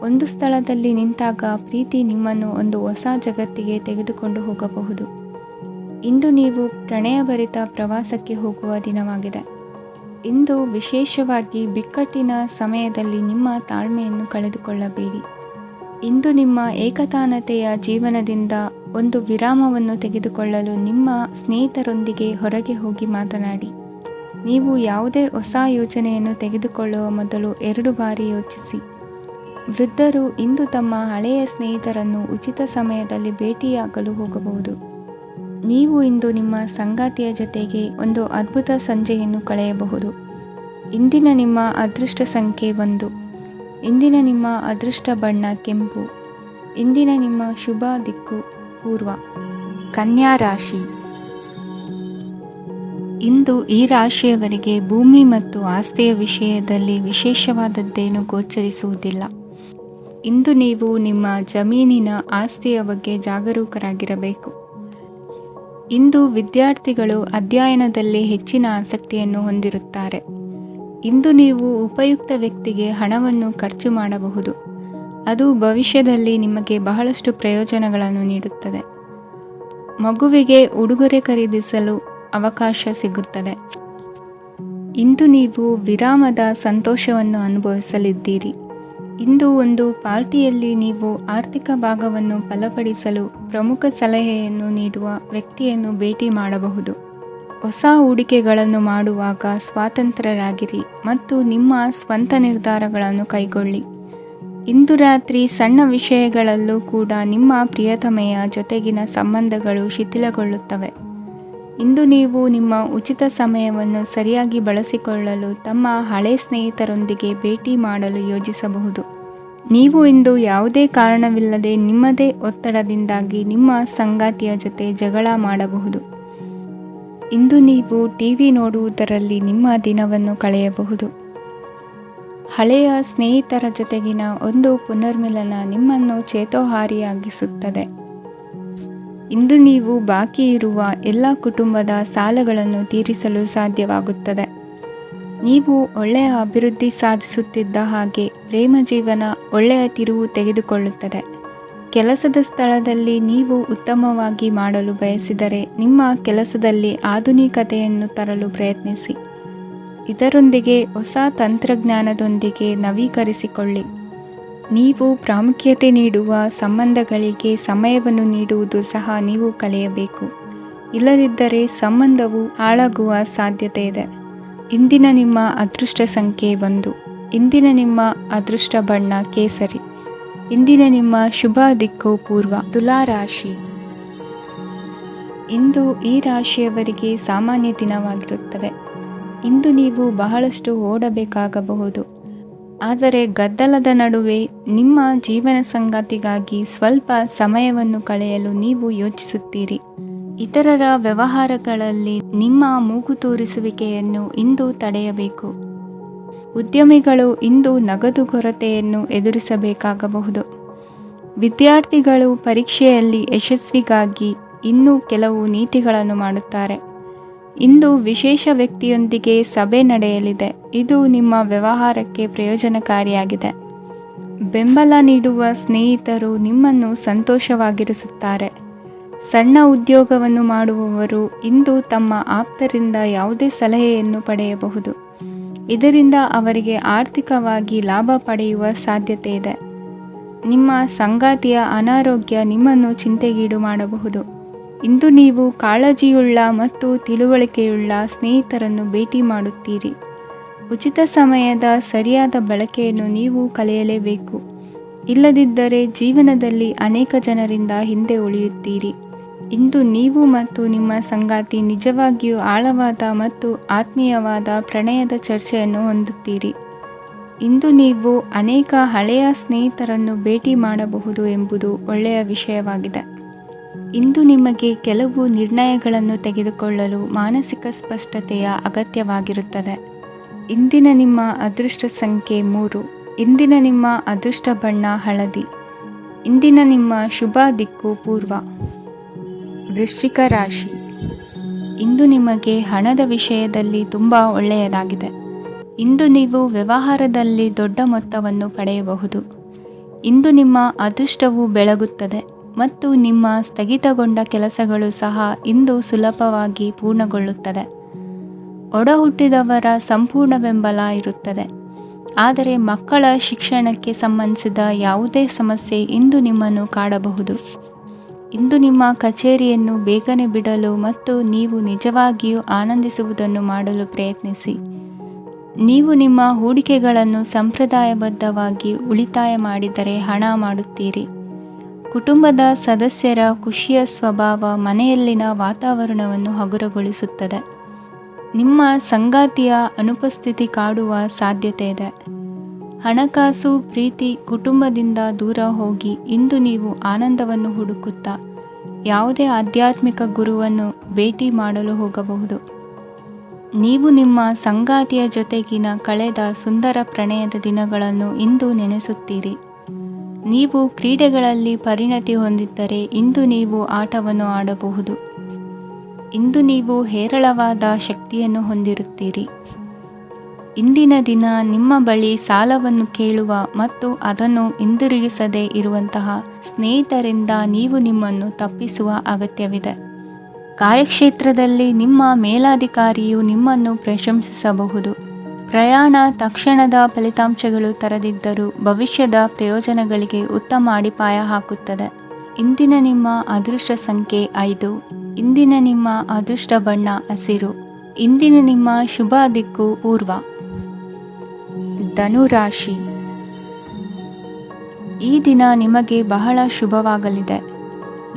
ಒಂದು ಸ್ಥಳದಲ್ಲಿ ನಿಂತಾಗ ಪ್ರೀತಿ ನಿಮ್ಮನ್ನು ಒಂದು ಹೊಸ ಜಗತ್ತಿಗೆ ತೆಗೆದುಕೊಂಡು ಹೋಗಬಹುದು. ಇಂದು ನೀವು ಪ್ರಣಯಭರಿತ ಪ್ರವಾಸಕ್ಕೆ ಹೋಗುವ ದಿನವಾಗಿದೆ. ಇಂದು ವಿಶೇಷವಾಗಿ ಬಿಕ್ಕಟ್ಟಿನ ಸಮಯದಲ್ಲಿ ನಿಮ್ಮ ತಾಳ್ಮೆಯನ್ನು ಕಳೆದುಕೊಳ್ಳಬೇಡಿ. ಇಂದು ನಿಮ್ಮ ಏಕತಾನತೆಯ ಜೀವನದಿಂದ ಒಂದು ವಿರಾಮವನ್ನು ತೆಗೆದುಕೊಳ್ಳಲು ನಿಮ್ಮ ಸ್ನೇಹಿತರೊಂದಿಗೆ ಹೊರಗೆ ಹೋಗಿ ಮಾತನಾಡಿ. ನೀವು ಯಾವುದೇ ಹೊಸ ಯೋಜನೆಯನ್ನು ತೆಗೆದುಕೊಳ್ಳುವ ಮೊದಲು 2 ಬಾರಿ ಯೋಚಿಸಿ. ವೃದ್ಧರು ಇಂದು ತಮ್ಮ ಹಳೆಯ ಸ್ನೇಹಿತರನ್ನು ಉಚಿತ ಸಮಯದಲ್ಲಿ ಭೇಟಿಯಾಗಲು ಹೋಗಬಹುದು. ನೀವು ಇಂದು ನಿಮ್ಮ ಸಂಗಾತಿಯ ಜೊತೆಗೆ ಒಂದು ಅದ್ಭುತ ಸಂಜೆಯನ್ನು ಕಳೆಯಬಹುದು. ಇಂದಿನ ನಿಮ್ಮ ಅದೃಷ್ಟ ಸಂಖ್ಯೆ 1. ಇಂದಿನ ನಿಮ್ಮ ಅದೃಷ್ಟ ಬಣ್ಣ ಕೆಂಪು. ಇಂದಿನ ನಿಮ್ಮ ಶುಭ ದಿಕ್ಕು ಪೂರ್ವ. ಕನ್ಯಾ ರಾಶಿ. ಇಂದು ಈ ರಾಶಿಯವರಿಗೆ ಭೂಮಿ ಮತ್ತು ಆಸ್ತಿಯ ವಿಷಯದಲ್ಲಿ ವಿಶೇಷವಾದದ್ದೇನು ಗೋಚರಿಸುವುದಿಲ್ಲ. ಇಂದು ನೀವು ನಿಮ್ಮ ಜಮೀನಿನ ಆಸ್ತಿಯ ಬಗ್ಗೆ ಜಾಗರೂಕರಾಗಿರಬೇಕು. ಇಂದು ವಿದ್ಯಾರ್ಥಿಗಳು ಅಧ್ಯಯನದಲ್ಲಿ ಹೆಚ್ಚಿನ ಆಸಕ್ತಿಯನ್ನು ಹೊಂದಿರುತ್ತಾರೆ. ಇಂದು ನೀವು ಉಪಯುಕ್ತ ವ್ಯಕ್ತಿಗೆ ಹಣವನ್ನು ಖರ್ಚು ಮಾಡಬಹುದು. ಅದು ಭವಿಷ್ಯದಲ್ಲಿ ನಿಮಗೆ ಬಹಳಷ್ಟು ಪ್ರಯೋಜನಗಳನ್ನು ನೀಡುತ್ತದೆ. ಮಗುವಿಗೆ ಉಡುಗೊರೆ ಖರೀದಿಸಲು ಅವಕಾಶ ಸಿಗುತ್ತದೆ. ಇಂದು ನೀವು ವಿರಾಮದ ಸಂತೋಷವನ್ನು ಅನುಭವಿಸಲಿದ್ದೀರಿ. ಇಂದು ಒಂದು ಪಾರ್ಟಿಯಲ್ಲಿ ನೀವು ಆರ್ಥಿಕ ಭಾಗವನ್ನು ಬಲಪಡಿಸಲು ಪ್ರಮುಖ ಸಲಹೆಯನ್ನು ನೀಡುವ ವ್ಯಕ್ತಿಯನ್ನು ಭೇಟಿ ಮಾಡಬಹುದು. ಹೊಸ ಹೂಡಿಕೆಗಳನ್ನು ಮಾಡುವಾಗ ಸ್ವಾತಂತ್ರ್ಯರಾಗಿರಿ ಮತ್ತು ನಿಮ್ಮ ಸ್ವಂತ ನಿರ್ಧಾರಗಳನ್ನು ಕೈಗೊಳ್ಳಿ. ಇಂದು ರಾತ್ರಿ ಸಣ್ಣ ವಿಷಯಗಳಲ್ಲೂ ಕೂಡ ನಿಮ್ಮ ಪ್ರಿಯತಮೆಯ ಜೊತೆಗಿನ ಸಂಬಂಧಗಳು ಶಿಥಿಲಗೊಳ್ಳುತ್ತವೆ. ಇಂದು ನೀವು ನಿಮ್ಮ ಉಚಿತ ಸಮಯವನ್ನು ಸರಿಯಾಗಿ ಬಳಸಿಕೊಳ್ಳಲು ತಮ್ಮ ಹಳೆ ಸ್ನೇಹಿತರೊಂದಿಗೆ ಭೇಟಿ ಮಾಡಲು ಯೋಜಿಸಬಹುದು. ನೀವು ಇಂದು ಯಾವುದೇ ಕಾರಣವಿಲ್ಲದೆ ನಿಮ್ಮದೇ ಒತ್ತಡದಿಂದಾಗಿ ನಿಮ್ಮ ಸಂಗಾತಿಯ ಜೊತೆ ಜಗಳ ಮಾಡಬಹುದು. ಇಂದು ನೀವು ಟಿವಿ ನೋಡುವುದರಲ್ಲಿ ನಿಮ್ಮ ದಿನವನ್ನು ಕಳೆಯಬಹುದು. ಹಳೆಯ ಸ್ನೇಹಿತರ ಜೊತೆಗಿನ ಒಂದು ಪುನರ್ಮಿಲನ ನಿಮ್ಮನ್ನು ಚೇತೋಹಾರಿಯಾಗಿಸುತ್ತದೆ. ಇಂದು ನೀವು ಬಾಕಿ ಇರುವ ಎಲ್ಲ ಕುಟುಂಬದ ಸಾಲಗಳನ್ನು ತೀರಿಸಲು ಸಾಧ್ಯವಾಗುತ್ತದೆ. ನೀವು ಒಳ್ಳೆಯ ಅಭಿವೃದ್ಧಿ ಸಾಧಿಸುತ್ತಿದ್ದ ಹಾಗೆ ಪ್ರೇಮ ಜೀವನ ಒಳ್ಳೆಯ ತಿರುವು ತೆಗೆದುಕೊಳ್ಳುತ್ತದೆ. ಕೆಲಸದ ಸ್ಥಳದಲ್ಲಿ ನೀವು ಉತ್ತಮವಾಗಿ ಮಾಡಲು ಬಯಸಿದರೆ ನಿಮ್ಮ ಕೆಲಸದಲ್ಲಿ ಆಧುನಿಕತೆಯನ್ನು ತರಲು ಪ್ರಯತ್ನಿಸಿ. ಇದರೊಂದಿಗೆ ಹೊಸ ತಂತ್ರಜ್ಞಾನದೊಂದಿಗೆ ನವೀಕರಿಸಿಕೊಳ್ಳಿ. ನೀವು ಪ್ರಾಮುಖ್ಯತೆ ನೀಡುವ ಸಂಬಂಧಗಳಿಗೆ ಸಮಯವನ್ನು ನೀಡುವುದು ಸಹ ನೀವು ಕಲಿಯಬೇಕು. ಇಲ್ಲದಿದ್ದರೆ ಸಂಬಂಧವು ಹಾಳಾಗುವ ಸಾಧ್ಯತೆ ಇದೆ. ಇಂದಿನ ನಿಮ್ಮ ಅದೃಷ್ಟ ಸಂಖ್ಯೆ 1. ಇಂದಿನ ನಿಮ್ಮ ಅದೃಷ್ಟ ಬಣ್ಣ ಕೇಸರಿ. ಇಂದಿನ ನಿಮ್ಮ ಶುಭ ದಿಕ್ಕು ಪೂರ್ವ. ತುಲಾ ರಾಶಿ. ಇಂದು ಈ ರಾಶಿಯವರಿಗೆ ಸಾಮಾನ್ಯ ದಿನವಾಗಿರುತ್ತದೆ. ಇಂದು ನೀವು ಬಹಳಷ್ಟು ಓಡಬೇಕಾಗಬಹುದು. ಆದರೆ ಗದ್ದಲದ ನಡುವೆ ನಿಮ್ಮ ಜೀವನ ಸಂಗಾತಿಗಾಗಿ ಸ್ವಲ್ಪ ಸಮಯವನ್ನು ಕಳೆಯಲು ನೀವು ಯೋಚಿಸುತ್ತೀರಿ. ಇತರರ ವ್ಯವಹಾರಗಳಲ್ಲಿ ನಿಮ್ಮ ಮೂಗು ತೂರಿಸುವಿಕೆಯನ್ನು ಇಂದು ತಡೆಯಬೇಕು. ಉದ್ಯಮಿಗಳು ಇಂದು ನಗದು ಕೊರತೆಯನ್ನು ಎದುರಿಸಬೇಕಾಗಬಹುದು. ವಿದ್ಯಾರ್ಥಿಗಳು ಪರೀಕ್ಷೆಯಲ್ಲಿ ಯಶಸ್ವಿಗಾಗಿ ಇನ್ನೂ ಕೆಲವು ನೀತಿಗಳನ್ನು ಮಾಡುತ್ತಾರೆ. ಇಂದು ವಿಶೇಷ ವ್ಯಕ್ತಿಯೊಂದಿಗೆ ಸಭೆ ನಡೆಯಲಿದೆ. ಇದು ನಿಮ್ಮ ವ್ಯವಹಾರಕ್ಕೆ ಪ್ರಯೋಜನಕಾರಿಯಾಗಿದೆ. ಬೆಂಬಲ ನೀಡುವ ಸ್ನೇಹಿತರು ನಿಮ್ಮನ್ನು ಸಂತೋಷವಾಗಿರಿಸುತ್ತಾರೆ. ಸಣ್ಣ ಉದ್ಯೋಗವನ್ನು ಮಾಡುವವರು ಇಂದು ತಮ್ಮ ಆಪ್ತರಿಂದ ಯಾವುದೇ ಸಲಹೆಯನ್ನು ಪಡೆಯಬಹುದು. ಇದರಿಂದ ಅವರಿಗೆ ಆರ್ಥಿಕವಾಗಿ ಲಾಭ ಪಡೆಯುವ ಸಾಧ್ಯತೆ ಇದೆ. ನಿಮ್ಮ ಸಂಗಾತಿಯ ಅನಾರೋಗ್ಯ ನಿಮ್ಮನ್ನು ಚಿಂತೆಗೀಡು ಮಾಡಬಹುದು. ಇಂದು ನೀವು ಕಾಳಜಿಯುಳ್ಳ ಮತ್ತು ತಿಳುವಳಿಕೆಯುಳ್ಳ ಸ್ನೇಹಿತರನ್ನು ಭೇಟಿ ಮಾಡುತ್ತೀರಿ. ಉಚಿತ ಸಮಯದ ಸರಿಯಾದ ಬಳಕೆಯನ್ನು ನೀವು ಕಲಿಯಲೇಬೇಕು. ಇಲ್ಲದಿದ್ದರೆ ಜೀವನದಲ್ಲಿ ಅನೇಕ ಜನರಿಂದ ಹಿಂದೆ ಉಳಿಯುತ್ತೀರಿ. ಇಂದು ನೀವು ಮತ್ತು ನಿಮ್ಮ ಸಂಗಾತಿ ನಿಜವಾಗಿಯೂ ಆಳವಾದ ಮತ್ತು ಆತ್ಮೀಯವಾದ ಪ್ರಣಯದ ಚರ್ಚೆಯನ್ನು ಹೊಂದುತ್ತೀರಿ. ಇಂದು ನೀವು ಅನೇಕ ಹಳೆಯ ಸ್ನೇಹಿತರನ್ನು ಭೇಟಿ ಮಾಡಬಹುದು ಎಂಬುದು ಒಳ್ಳೆಯ ವಿಷಯವಾಗಿದೆ. ಇಂದು ನಿಮಗೆ ಕೆಲವು ನಿರ್ಣಯಗಳನ್ನು ತೆಗೆದುಕೊಳ್ಳಲು ಮಾನಸಿಕ ಸ್ಪಷ್ಟತೆಯ ಅಗತ್ಯವಾಗಿರುತ್ತದೆ. ಇಂದಿನ ನಿಮ್ಮ ಅದೃಷ್ಟ ಸಂಖ್ಯೆ 3. ಇಂದಿನ ನಿಮ್ಮ ಅದೃಷ್ಟ ಬಣ್ಣ ಹಳದಿ. ಇಂದಿನ ನಿಮ್ಮ ಶುಭ ದಿಕ್ಕು ಪೂರ್ವ. ವೃಶ್ಚಿಕ ರಾಶಿ. ಇಂದು ನಿಮಗೆ ಹಣದ ವಿಷಯದಲ್ಲಿ ತುಂಬ ಒಳ್ಳೆಯದಾಗಿದೆ. ಇಂದು ನೀವು ವ್ಯವಹಾರದಲ್ಲಿ ದೊಡ್ಡ ಮೊತ್ತವನ್ನು ಪಡೆಯಬಹುದು. ಇಂದು ನಿಮ್ಮ ಅದೃಷ್ಟವು ಬೆಳಗುತ್ತದೆ ಮತ್ತು ನಿಮ್ಮ ಸ್ಥಗಿತಗೊಂಡ ಕೆಲಸಗಳು ಸಹ ಇಂದು ಸುಲಭವಾಗಿ ಪೂರ್ಣಗೊಳ್ಳುತ್ತದೆ. ಒಡಹುಟ್ಟಿದವರ ಸಂಪೂರ್ಣ ಬೆಂಬಲ ಇರುತ್ತದೆ. ಆದರೆ ಮಕ್ಕಳ ಶಿಕ್ಷಣಕ್ಕೆ ಸಂಬಂಧಿಸಿದ ಯಾವುದೇ ಸಮಸ್ಯೆ ಇಂದು ನಿಮ್ಮನ್ನು ಕಾಡಬಹುದು. ಇಂದು ನಿಮ್ಮ ಕಚೇರಿಯನ್ನು ಬೇಗನೆ ಬಿಡಲು ಮತ್ತು ನೀವು ನಿಜವಾಗಿಯೂ ಆನಂದಿಸುವುದನ್ನು ಮಾಡಲು ಪ್ರಯತ್ನಿಸಿ. ನೀವು ನಿಮ್ಮ ಹೂಡಿಕೆಗಳನ್ನು ಸಂಪ್ರದಾಯಬದ್ಧವಾಗಿ ಉಳಿತಾಯ ಮಾಡಿದರೆ ಹಣ ಮಾಡುತ್ತೀರಿ. ಕುಟುಂಬದ ಸದಸ್ಯರ ಖುಷಿಯ ಸ್ವಭಾವ ಮನೆಯಲ್ಲಿನ ವಾತಾವರಣವನ್ನು ಹಗುರಗೊಳಿಸುತ್ತದೆ. ನಿಮ್ಮ ಸಂಗಾತಿಯ ಅನುಪಸ್ಥಿತಿ ಕಾಡುವ ಸಾಧ್ಯತೆ ಇದೆ. ಹಣಕಾಸು, ಪ್ರೀತಿ, ಕುಟುಂಬದಿಂದ ದೂರ ಹೋಗಿ ಇಂದು ನೀವು ಆನಂದವನ್ನು ಹುಡುಕುತ್ತಾ ಯಾವುದೇ ಆಧ್ಯಾತ್ಮಿಕ ಗುರುವನ್ನು ಭೇಟಿ ಮಾಡಲು ಹೋಗಬಹುದು. ನೀವು ನಿಮ್ಮ ಸಂಗಾತಿಯ ಜೊತೆಗಿನ ಕಳೆದ ಸುಂದರ ಪ್ರಣಯದ ದಿನಗಳನ್ನು ಇಂದು ನೆನೆಸುತ್ತೀರಿ. ನೀವು ಕ್ರೀಡೆಗಳಲ್ಲಿ ಪರಿಣತಿ ಹೊಂದಿದ್ದರೆ ಇಂದು ನೀವು ಆಟವನ್ನು ಆಡಬಹುದು. ಇಂದು ನೀವು ಹೇರಳವಾದ ಶಕ್ತಿಯನ್ನು ಹೊಂದಿರುತ್ತೀರಿ. ಇಂದಿನ ದಿನ ನಿಮ್ಮ ಬಳಿ ಸಾಲವನ್ನು ಕೇಳುವ ಮತ್ತು ಅದನ್ನು ಹಿಂದಿರುಗಿಸದೇ ಇರುವಂತಹ ಸ್ನೇಹಿತರಿಂದ ನೀವು ನಿಮ್ಮನ್ನು ತಪ್ಪಿಸುವ ಅಗತ್ಯವಿದೆ. ಕಾರ್ಯಕ್ಷೇತ್ರದಲ್ಲಿ ನಿಮ್ಮ ಮೇಲಾಧಿಕಾರಿಯು ನಿಮ್ಮನ್ನು ಪ್ರಶಂಸಿಸಬಹುದು. ಪ್ರಯಾಣ ತಕ್ಷಣದ ಫಲಿತಾಂಶಗಳು ತರದಿದ್ದರೂ ಭವಿಷ್ಯದ ಪ್ರಯೋಜನಗಳಿಗೆ ಉತ್ತಮ ಅಡಿಪಾಯ ಹಾಕುತ್ತದೆ. ಇಂದಿನ ನಿಮ್ಮ ಅದೃಷ್ಟ ಸಂಖ್ಯೆ 5. ಇಂದಿನ ನಿಮ್ಮ ಅದೃಷ್ಟ ಬಣ್ಣ ಹಸಿರು. ಇಂದಿನ ನಿಮ್ಮ ಶುಭ ದಿಕ್ಕು ಪೂರ್ವ. ಧನುರಾಶಿ. ಈ ದಿನ ನಿಮಗೆ ಬಹಳ ಶುಭವಾಗಲಿದೆ.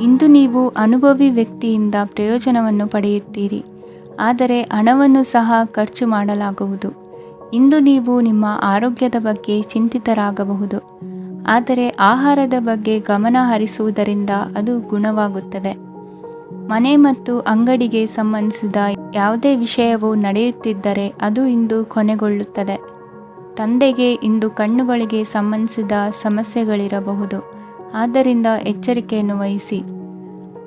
ಇಂದು ನೀವು ಅನುಭವಿ ವ್ಯಕ್ತಿಯಿಂದ ಪ್ರಯೋಜನವನ್ನು ಪಡೆಯುತ್ತೀರಿ, ಆದರೆ ಹಣವನ್ನು ಸಹ ಖರ್ಚು ಮಾಡಲಾಗುವುದು. ಇಂದು ನೀವು ನಿಮ್ಮ ಆರೋಗ್ಯದ ಬಗ್ಗೆ ಚಿಂತಿತರಾಗಬಹುದು, ಆದರೆ ಆಹಾರದ ಬಗ್ಗೆ ಗಮನ ಹರಿಸುವುದರಿಂದ ಅದು ಗುಣವಾಗುತ್ತದೆ. ಮನೆ ಮತ್ತು ಅಂಗಡಿಗೆ ಸಂಬಂಧಿಸಿದ ಯಾವುದೇ ವಿಷಯವು ನಡೆಯುತ್ತಿದ್ದರೆ ಅದು ಇಂದು ಕೊನೆಗೊಳ್ಳುತ್ತದೆ. ತಂದೆಗೆ ಇಂದು ಕಣ್ಣುಗಳಿಗೆ ಸಂಬಂಧಿಸಿದ ಸಮಸ್ಯೆಗಳಿರಬಹುದು, ಆದ್ದರಿಂದ ಎಚ್ಚರಿಕೆಯನ್ನು ವಹಿಸಿ.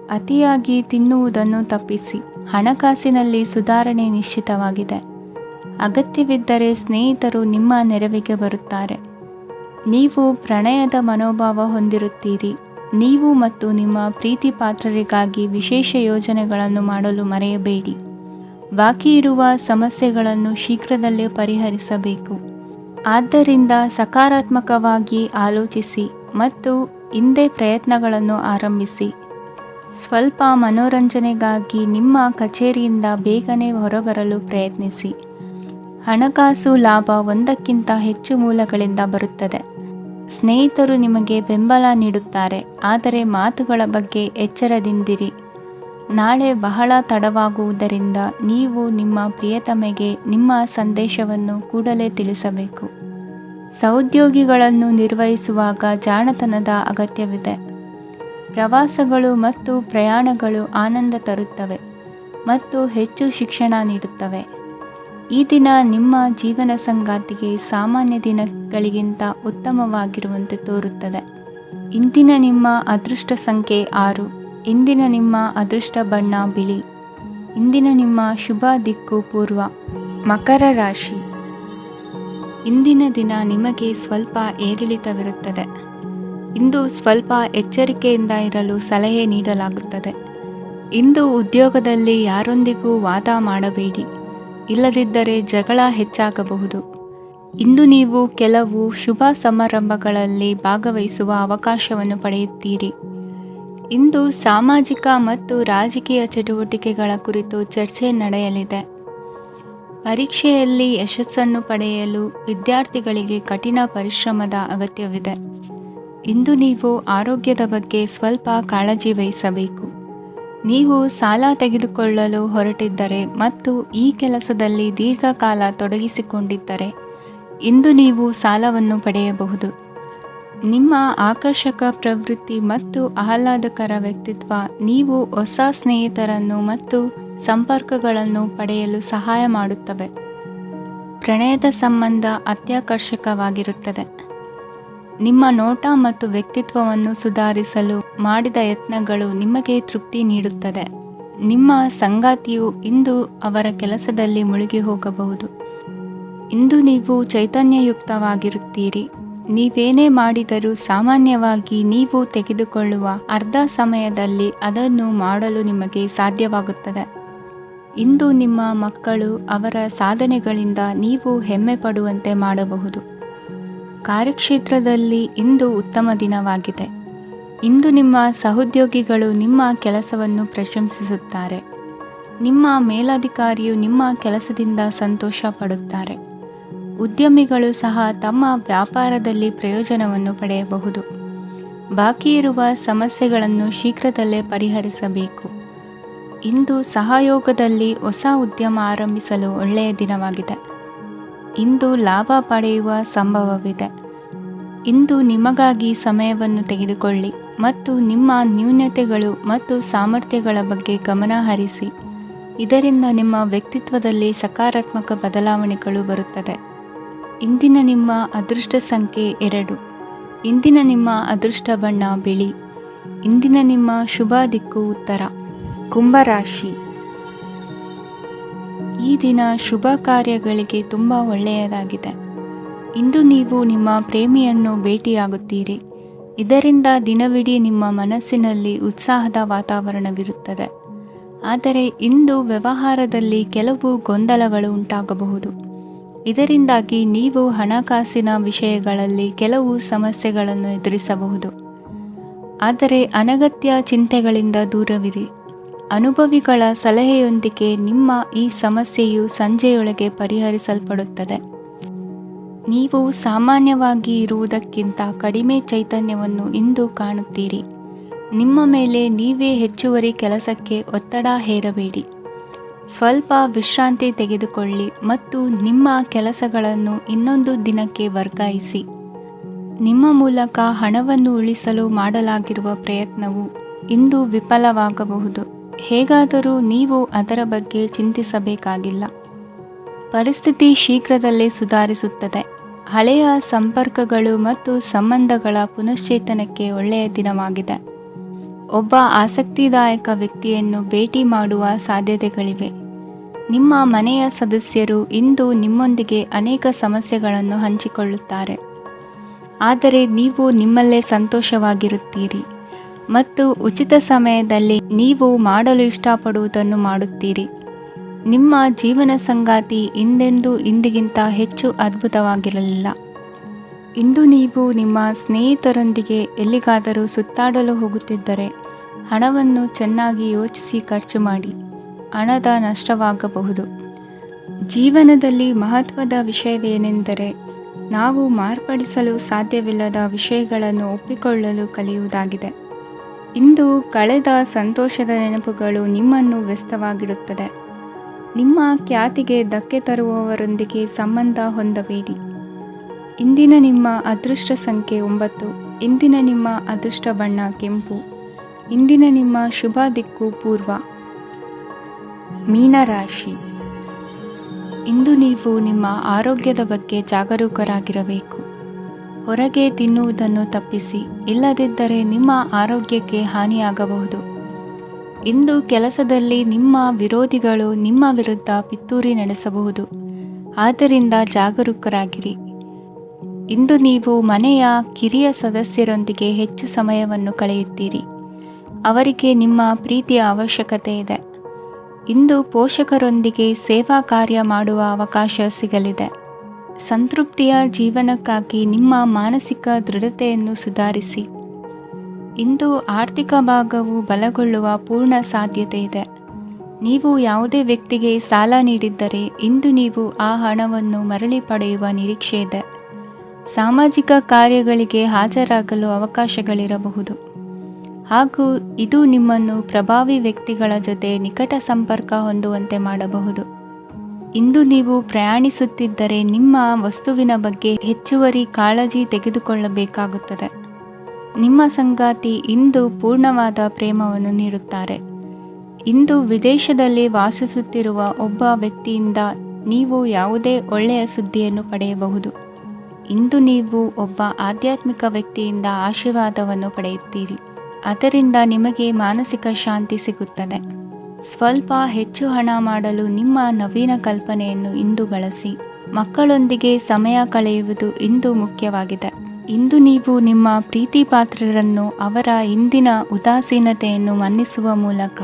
ಅತಿಯಾಗಿ ತಿನ್ನುವುದನ್ನು ತಪ್ಪಿಸಿ. ಹಣಕಾಸಿನಲ್ಲಿ ಸುಧಾರಣೆ ನಿಶ್ಚಿತವಾಗಿದೆ. ಅಗತ್ಯವಿದ್ದರೆ ಸ್ನೇಹಿತರು ನಿಮ್ಮ ನೆರವಿಗೆ ಬರುತ್ತಾರೆ. ನೀವು ಪ್ರಣಯದ ಮನೋಭಾವ ಹೊಂದಿರುತ್ತೀರಿ. ನೀವು ಮತ್ತು ನಿಮ್ಮ ಪ್ರೀತಿ ಪಾತ್ರರಿಗಾಗಿ ವಿಶೇಷ ಯೋಜನೆಗಳನ್ನು ಮಾಡಲು ಮರೆಯಬೇಡಿ. ಬಾಕಿ ಇರುವ ಸಮಸ್ಯೆಗಳನ್ನು ಶೀಘ್ರದಲ್ಲೇ ಪರಿಹರಿಸಬೇಕು. ಆದ್ದರಿಂದ ಸಕಾರಾತ್ಮಕವಾಗಿ ಆಲೋಚಿಸಿ ಮತ್ತು ಹಿಂದೆ ಪ್ರಯತ್ನಗಳನ್ನು ಆರಂಭಿಸಿ. ಸ್ವಲ್ಪ ಮನೋರಂಜನೆಗಾಗಿ ನಿಮ್ಮ ಕಚೇರಿಯಿಂದ ಬೇಗನೆ ಹೊರಬರಲು ಪ್ರಯತ್ನಿಸಿ. ಹಣಕಾಸು ಲಾಭ ಒಂದಕ್ಕಿಂತ ಹೆಚ್ಚು ಮೂಲಗಳಿಂದ ಬರುತ್ತದೆ. ಸ್ನೇಹಿತರು ನಿಮಗೆ ಬೆಂಬಲ ನೀಡುತ್ತಾರೆ, ಆದರೆ ಮಾತುಗಳ ಬಗ್ಗೆ ಎಚ್ಚರದಿಂದಿರಿ. ನಾಳೆ ಬಹಳ ತಡವಾಗುವುದರಿಂದ ನೀವು ನಿಮ್ಮ ಪ್ರಿಯತಮೆಗೆ ನಿಮ್ಮ ಸಂದೇಶವನ್ನು ಕೂಡಲೇ ತಿಳಿಸಬೇಕು. ಸಹೋದ್ಯೋಗಿಗಳನ್ನು ನಿರ್ವಹಿಸುವಾಗ ಜಾಣತನದ ಅಗತ್ಯವಿದೆ. ಪ್ರವಾಸಗಳು ಮತ್ತು ಪ್ರಯಾಣಗಳು ಆನಂದ ತರುತ್ತವೆ ಮತ್ತು ಹೆಚ್ಚು ಶಿಕ್ಷಣ ನೀಡುತ್ತವೆ. ಈ ದಿನ ನಿಮ್ಮ ಜೀವನ ಸಂಗಾತಿಗೆ ಸಾಮಾನ್ಯ ದಿನಗಳಿಗಿಂತ ಉತ್ತಮವಾಗಿರುವಂತೆ ತೋರುತ್ತದೆ. ಇಂದಿನ ನಿಮ್ಮ ಅದೃಷ್ಟ ಸಂಖ್ಯೆ 6. ಇಂದಿನ ನಿಮ್ಮ ಅದೃಷ್ಟ ಬಣ್ಣ ಬಿಳಿ. ಇಂದಿನ ನಿಮ್ಮ ಶುಭ ದಿಕ್ಕು ಪೂರ್ವ. ಮಕರ ರಾಶಿ. ಇಂದಿನ ದಿನ ನಿಮಗೆ ಸ್ವಲ್ಪ ಏರಿಳಿತವಿರುತ್ತದೆ. ಇಂದು ಸ್ವಲ್ಪ ಎಚ್ಚರಿಕೆಯಿಂದ ಇರಲು ಸಲಹೆ ನೀಡಲಾಗುತ್ತದೆ. ಇಂದು ಉದ್ಯೋಗದಲ್ಲಿ ಯಾರೊಂದಿಗೂ ವಾದ ಮಾಡಬೇಡಿ, ಇಲ್ಲದಿದ್ದರೆ ಜಗಳ ಹೆಚ್ಚಾಗಬಹುದು. ಇಂದು ನೀವು ಕೆಲವು ಶುಭ ಸಮಾರಂಭಗಳಲ್ಲಿ ಭಾಗವಹಿಸುವ ಅವಕಾಶವನ್ನು ಪಡೆಯುತ್ತೀರಿ. ಇಂದು ಸಾಮಾಜಿಕ ಮತ್ತು ರಾಜಕೀಯ ಚಟುವಟಿಕೆಗಳ ಕುರಿತು ಚರ್ಚೆ ನಡೆಯಲಿದೆ. ಪರೀಕ್ಷೆಯಲ್ಲಿ ಯಶಸ್ಸನ್ನು ಪಡೆಯಲು ವಿದ್ಯಾರ್ಥಿಗಳಿಗೆ ಕಠಿಣ ಪರಿಶ್ರಮದ ಅಗತ್ಯವಿದೆ. ಇಂದು ನೀವು ಆರೋಗ್ಯದ ಬಗ್ಗೆ ಸ್ವಲ್ಪ ಕಾಳಜಿ ವಹಿಸಬೇಕು. ನೀವು ಸಾಲ ತೆಗೆದುಕೊಳ್ಳಲು ಹೊರಟಿದ್ದರೆ ಮತ್ತು ಈ ಕೆಲಸದಲ್ಲಿ ದೀರ್ಘಕಾಲ ತೊಡಗಿಸಿಕೊಂಡಿದ್ದರೆ ಇಂದು ನೀವು ಸಾಲವನ್ನು ಪಡೆಯಬಹುದು. ನಿಮ್ಮ ಆಕರ್ಷಕ ಪ್ರವೃತ್ತಿ ಮತ್ತು ಆಹ್ಲಾದಕರ ವ್ಯಕ್ತಿತ್ವ ನೀವು ಹೊಸ ಸ್ನೇಹಿತರನ್ನು ಮತ್ತು ಸಂಪರ್ಕಗಳನ್ನು ಪಡೆಯಲು ಸಹಾಯ ಮಾಡುತ್ತವೆ. ಪ್ರಣಯದ ಸಂಬಂಧ ಅತ್ಯಾಕರ್ಷಕವಾಗಿರುತ್ತದೆ. ನಿಮ್ಮ ನೋಟ ಮತ್ತು ವ್ಯಕ್ತಿತ್ವವನ್ನು ಸುಧಾರಿಸಲು ಮಾಡಿದ ಯತ್ನಗಳು ನಿಮಗೆ ತೃಪ್ತಿ ನೀಡುತ್ತದೆ. ನಿಮ್ಮ ಸಂಗಾತಿಯು ಇಂದು ಅವರ ಕೆಲಸದಲ್ಲಿ ಮುಳುಗಿ ಹೋಗಬಹುದು. ಇಂದು ನೀವು ಚೈತನ್ಯಯುಕ್ತವಾಗಿರುತ್ತೀರಿ. ನೀವೇನೇ ಮಾಡಿದರೂ ಸಾಮಾನ್ಯವಾಗಿ ನೀವು ತೆಗೆದುಕೊಳ್ಳುವ ಅರ್ಧ ಸಮಯದಲ್ಲಿ ಅದನ್ನು ಮಾಡಲು ನಿಮಗೆ ಸಾಧ್ಯವಾಗುತ್ತದೆ. ಇಂದು ನಿಮ್ಮ ಮಕ್ಕಳು ಅವರ ಸಾಧನೆಗಳಿಂದ ನೀವು ಹೆಮ್ಮೆ ಪಡುವಂತೆ ಮಾಡಬಹುದು. ಕಾರ್ಯಕ್ಷೇತ್ರದಲ್ಲಿ ಇಂದು ಉತ್ತಮ ದಿನವಾಗಿದೆ. ಇಂದು ನಿಮ್ಮ ಸಹೋದ್ಯೋಗಿಗಳು ನಿಮ್ಮ ಕೆಲಸವನ್ನು ಪ್ರಶಂಸಿಸುತ್ತಾರೆ. ನಿಮ್ಮ ಮೇಲಧಿಕಾರಿಯು ನಿಮ್ಮ ಕೆಲಸದಿಂದ ಸಂತೋಷ ಪಡುತ್ತಾರೆ. ಉದ್ಯಮಿಗಳು ಸಹ ತಮ್ಮ ವ್ಯಾಪಾರದಲ್ಲಿ ಪ್ರಯೋಜನವನ್ನು ಪಡೆಯಬಹುದು. ಬಾಕಿ ಇರುವ ಸಮಸ್ಯೆಗಳನ್ನು ಶೀಘ್ರದಲ್ಲೇ ಪರಿಹರಿಸಬೇಕು. ಇಂದು ಸಹಯೋಗದಲ್ಲಿ ಹೊಸ ಉದ್ಯಮ ಆರಂಭಿಸಲು ಒಳ್ಳೆಯ ದಿನವಾಗಿದೆ. ಇಂದು ಲಾಭ ಪಡೆಯುವ ಸಂಭವವಿದೆ. ಇಂದು ನಿಮಗಾಗಿ ಸಮಯವನ್ನು ತೆಗೆದುಕೊಳ್ಳಿ ಮತ್ತು ನಿಮ್ಮ ನ್ಯೂನತೆಗಳು ಮತ್ತು ಸಾಮರ್ಥ್ಯಗಳ ಬಗ್ಗೆ ಗಮನ ಹರಿಸಿ. ಇದರಿಂದ ನಿಮ್ಮ ವ್ಯಕ್ತಿತ್ವದಲ್ಲಿ ಸಕಾರಾತ್ಮಕ ಬದಲಾವಣೆಗಳು ಬರುತ್ತದೆ. ಇಂದಿನ ನಿಮ್ಮ ಅದೃಷ್ಟ ಸಂಖ್ಯೆ 2. ಇಂದಿನ ನಿಮ್ಮ ಅದೃಷ್ಟ ಬಣ್ಣ ಬಿಳಿ. ಇಂದಿನ ನಿಮ್ಮ ಶುಭ ದಿಕ್ಕು ಉತ್ತರ. ಕುಂಭರಾಶಿ. ಈ ದಿನ ಶುಭ ಕಾರ್ಯಗಳಿಗೆ ತುಂಬ ಒಳ್ಳೆಯದಾಗಿದೆ. ಇಂದು ನೀವು ನಿಮ್ಮ ಪ್ರೇಮಿಯನ್ನು ಭೇಟಿಯಾಗುತ್ತೀರಿ. ಇದರಿಂದ ದಿನವಿಡೀ ನಿಮ್ಮ ಮನಸ್ಸಿನಲ್ಲಿ ಉತ್ಸಾಹದ ವಾತಾವರಣವಿರುತ್ತದೆ. ಆದರೆ ಇಂದು ವ್ಯವಹಾರದಲ್ಲಿ ಕೆಲವು ಗೊಂದಲಗಳು ಉಂಟಾಗಬಹುದು. ಇದರಿಂದಾಗಿ ನೀವು ಹಣಕಾಸಿನ ವಿಷಯಗಳಲ್ಲಿ ಕೆಲವು ಸಮಸ್ಯೆಗಳನ್ನು ಎದುರಿಸಬಹುದು. ಆದರೆ ಅನಗತ್ಯ ಚಿಂತೆಗಳಿಂದ ದೂರವಿರಿ. ಅನುಭವಿಗಳ ಸಲಹೆಯೊಂದಿಗೆ ನಿಮ್ಮ ಈ ಸಮಸ್ಯೆಯು ಸಂಜೆಯೊಳಗೆ ಪರಿಹರಿಸಲ್ಪಡುತ್ತದೆ. ನೀವು ಸಾಮಾನ್ಯವಾಗಿ ಇರುವುದಕ್ಕಿಂತ ಕಡಿಮೆ ಚೈತನ್ಯವನ್ನು ಇಂದು ಕಾಣುತ್ತೀರಿ. ನಿಮ್ಮ ಮೇಲೆ ನೀವೇ ಹೆಚ್ಚುವರಿ ಕೆಲಸಕ್ಕೆ ಒತ್ತಡ ಹೇರಬೇಡಿ. ಸ್ವಲ್ಪ ವಿಶ್ರಾಂತಿ ತೆಗೆದುಕೊಳ್ಳಿ ಮತ್ತು ನಿಮ್ಮ ಕೆಲಸಗಳನ್ನು ಇನ್ನೊಂದು ದಿನಕ್ಕೆ ವರ್ಗಾಯಿಸಿ. ನಿಮ್ಮ ಮೂಲಕ ಹಣವನ್ನು ಉಳಿಸಲು ಮಾಡಲಾಗಿರುವ ಪ್ರಯತ್ನವು ಇಂದು ವಿಫಲವಾಗಬಹುದು. ಹೇಗಾದರೂ ನೀವು ಅದರ ಬಗ್ಗೆ ಚಿಂತಿಸಬೇಕಾಗಿಲ್ಲ. ಪರಿಸ್ಥಿತಿ ಶೀಘ್ರದಲ್ಲೇ ಸುಧಾರಿಸುತ್ತದೆ. ಹಳೆಯ ಸಂಪರ್ಕಗಳು ಮತ್ತು ಸಂಬಂಧಗಳ ಪುನಶ್ಚೇತನಕ್ಕೆ ಒಳ್ಳೆಯ ದಿನವಾಗಿದೆ. ಒಬ್ಬ ಆಸಕ್ತಿದಾಯಕ ವ್ಯಕ್ತಿಯನ್ನು ಭೇಟಿ ಮಾಡುವ ಸಾಧ್ಯತೆಗಳಿವೆ. ನಿಮ್ಮ ಮನೆಯ ಸದಸ್ಯರು ಇಂದು ನಿಮ್ಮೊಂದಿಗೆ ಅನೇಕ ಸಮಸ್ಯೆಗಳನ್ನು ಹಂಚಿಕೊಳ್ಳುತ್ತಾರೆ. ಆದರೆ ನೀವು ನಿಮ್ಮಲ್ಲೇ ಸಂತೋಷವಾಗಿರುತ್ತೀರಿ ಮತ್ತು ಉಚಿತ ಸಮಯದಲ್ಲಿ ನೀವು ಮಾಡಲು ಇಷ್ಟಪಡುವುದನ್ನು ಮಾಡುತ್ತೀರಿ. ನಿಮ್ಮ ಜೀವನ ಸಂಗಾತಿ ಇಂದೆಂದೂ ಇಂದಿಗಿಂತ ಹೆಚ್ಚು ಅದ್ಭುತವಾಗಿರಲಿಲ್ಲ. ಇಂದು ನೀವು ನಿಮ್ಮ ಸ್ನೇಹಿತರೊಂದಿಗೆ ಎಲ್ಲಿಗಾದರೂ ಸುತ್ತಾಡಲು ಹೋಗುತ್ತಿದ್ದರೆ ಹಣವನ್ನು ಚೆನ್ನಾಗಿ ಯೋಚಿಸಿ ಖರ್ಚು ಮಾಡಿ. ಹಣದ ನಷ್ಟವಾಗಬಹುದು. ಜೀವನದಲ್ಲಿ ಮಹತ್ವದ ವಿಷಯವೇನೆಂದರೆ ನಾವು ಮಾರ್ಪಡಿಸಲು ಸಾಧ್ಯವಿಲ್ಲದ ವಿಷಯಗಳನ್ನು ಒಪ್ಪಿಕೊಳ್ಳಲು ಕಲಿಯುವುದಾಗಿದೆ. ಇಂದು ಕಳೆದ ಸಂತೋಷದ ನೆನಪುಗಳು ನಿಮ್ಮನ್ನು ವ್ಯಸ್ತವಾಗಿಡುತ್ತದೆ. ನಿಮ್ಮ ಖ್ಯಾತಿಗೆ ಧಕ್ಕೆ ತರುವವರೊಂದಿಗೆ ಸಂಬಂಧ ಹೊಂದಬೇಡಿ. ಇಂದಿನ ನಿಮ್ಮ ಅದೃಷ್ಟ ಸಂಖ್ಯೆ 9. ಇಂದಿನ ನಿಮ್ಮ ಅದೃಷ್ಟ ಬಣ್ಣ ಕೆಂಪು. ಇಂದಿನ ನಿಮ್ಮ ಶುಭ ದಿಕ್ಕು ಪೂರ್ವ. ಮೀನರಾಶಿ. ಇಂದು ನೀವು ನಿಮ್ಮ ಆರೋಗ್ಯದ ಬಗ್ಗೆ ಜಾಗರೂಕರಾಗಿರಬೇಕು. ಹೊರಗೆ ತಿನ್ನುವುದನ್ನು ತಪ್ಪಿಸಿ, ಇಲ್ಲದಿದ್ದರೆ ನಿಮ್ಮ ಆರೋಗ್ಯಕ್ಕೆ ಹಾನಿಯಾಗಬಹುದು. ಇಂದು ಕೆಲಸದಲ್ಲಿ ನಿಮ್ಮ ವಿರೋಧಿಗಳು ನಿಮ್ಮ ವಿರುದ್ಧ ಪಿತೂರಿ ನಡೆಸಬಹುದು. ಆದ್ದರಿಂದ ಜಾಗರೂಕರಾಗಿರಿ. ಇಂದು ನೀವು ಮನೆಯ ಕಿರಿಯ ಸದಸ್ಯರೊಂದಿಗೆ ಹೆಚ್ಚು ಸಮಯವನ್ನು ಕಳೆಯುತ್ತೀರಿ. ಅವರಿಗೆ ನಿಮ್ಮ ಪ್ರೀತಿಯ ಅವಶ್ಯಕತೆ ಇದೆ. ಇಂದು ಪೋಷಕರೊಂದಿಗೆ ಸೇವಾ ಕಾರ್ಯ ಮಾಡುವ ಅವಕಾಶ ಸಿಗಲಿದೆ. ಸಂತೃಪ್ತಿಯ ಜೀವನಕ್ಕಾಗಿ ನಿಮ್ಮ ಮಾನಸಿಕ ದೃಢತೆಯನ್ನು ಸುಧಾರಿಸಿ. ಇಂದು ಆರ್ಥಿಕ ಭಾಗವು ಬಲಗೊಳ್ಳುವ ಪೂರ್ಣ ಸಾಧ್ಯತೆ ಇದೆ. ನೀವು ಯಾವುದೇ ವ್ಯಕ್ತಿಗೆ ಸಾಲ ನೀಡಿದ್ದರೆ ಇಂದು ನೀವು ಆ ಹಣವನ್ನು ಮರಳಿ ಪಡೆಯುವ ನಿರೀಕ್ಷೆ ಇದೆ. ಸಾಮಾಜಿಕ ಕಾರ್ಯಗಳಿಗೆ ಹಾಜರಾಗಲು ಅವಕಾಶಗಳಿರಬಹುದು ಹಾಗೂ ಇದು ನಿಮ್ಮನ್ನು ಪ್ರಭಾವಿ ವ್ಯಕ್ತಿಗಳ ಜೊತೆ ನಿಕಟ ಸಂಪರ್ಕ ಹೊಂದುವಂತೆ ಮಾಡಬಹುದು. ಇಂದು ನೀವು ಪ್ರಯಾಣಿಸುತ್ತಿದ್ದರೆ ನಿಮ್ಮ ವಸ್ತುವಿನ ಬಗ್ಗೆ ಹೆಚ್ಚುವರಿ ಕಾಳಜಿ ತೆಗೆದುಕೊಳ್ಳಬೇಕಾಗುತ್ತದೆ. ನಿಮ್ಮ ಸಂಗಾತಿ ಇಂದು ಪೂರ್ಣವಾದ ಪ್ರೇಮವನ್ನು ನೀಡುತ್ತಾರೆ. ಇಂದು ವಿದೇಶದಲ್ಲಿ ವಾಸಿಸುತ್ತಿರುವ ಒಬ್ಬ ವ್ಯಕ್ತಿಯಿಂದ ನೀವು ಯಾವುದೇ ಒಳ್ಳೆಯ ಸುದ್ದಿಯನ್ನು ಪಡೆಯಬಹುದು. ಇಂದು ನೀವು ಒಬ್ಬ ಆಧ್ಯಾತ್ಮಿಕ ವ್ಯಕ್ತಿಯಿಂದ ಆಶೀರ್ವಾದವನ್ನು ಪಡೆಯುತ್ತೀರಿ. ಅದರಿಂದ ನಿಮಗೆ ಮಾನಸಿಕ ಶಾಂತಿ ಸಿಗುತ್ತದೆ. ಸ್ವಲ್ಪ ಹೆಚ್ಚು ಹಣ ಮಾಡಲು ನಿಮ್ಮ ನವೀನ ಕಲ್ಪನೆಯನ್ನು ಇಂದು ಬಳಸಿ. ಮಕ್ಕಳೊಂದಿಗೆ ಸಮಯ ಕಳೆಯುವುದು ಇಂದು ಮುಖ್ಯವಾಗಿದೆ. ಇಂದು ನೀವು ನಿಮ್ಮ ಪ್ರೀತಿ ಪಾತ್ರರನ್ನು ಅವರ ಇಂದಿನ ಉದಾಸೀನತೆಯನ್ನು ಮನ್ನಿಸುವ ಮೂಲಕ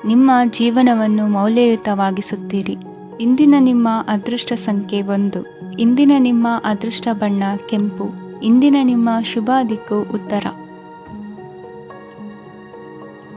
ನಿಮ್ಮ ಜೀವನವನ್ನು ಮೌಲ್ಯಯುತವಾಗಿಸುತ್ತೀರಿ. ಇಂದಿನ ನಿಮ್ಮ ಅದೃಷ್ಟ ಸಂಖ್ಯೆ 1. ಇಂದಿನ ನಿಮ್ಮ ಅದೃಷ್ಟ ಬಣ್ಣ ಕೆಂಪು. ಇಂದಿನ ನಿಮ್ಮ ಶುಭ ದಿಕ್ಕು ಉತ್ತರ.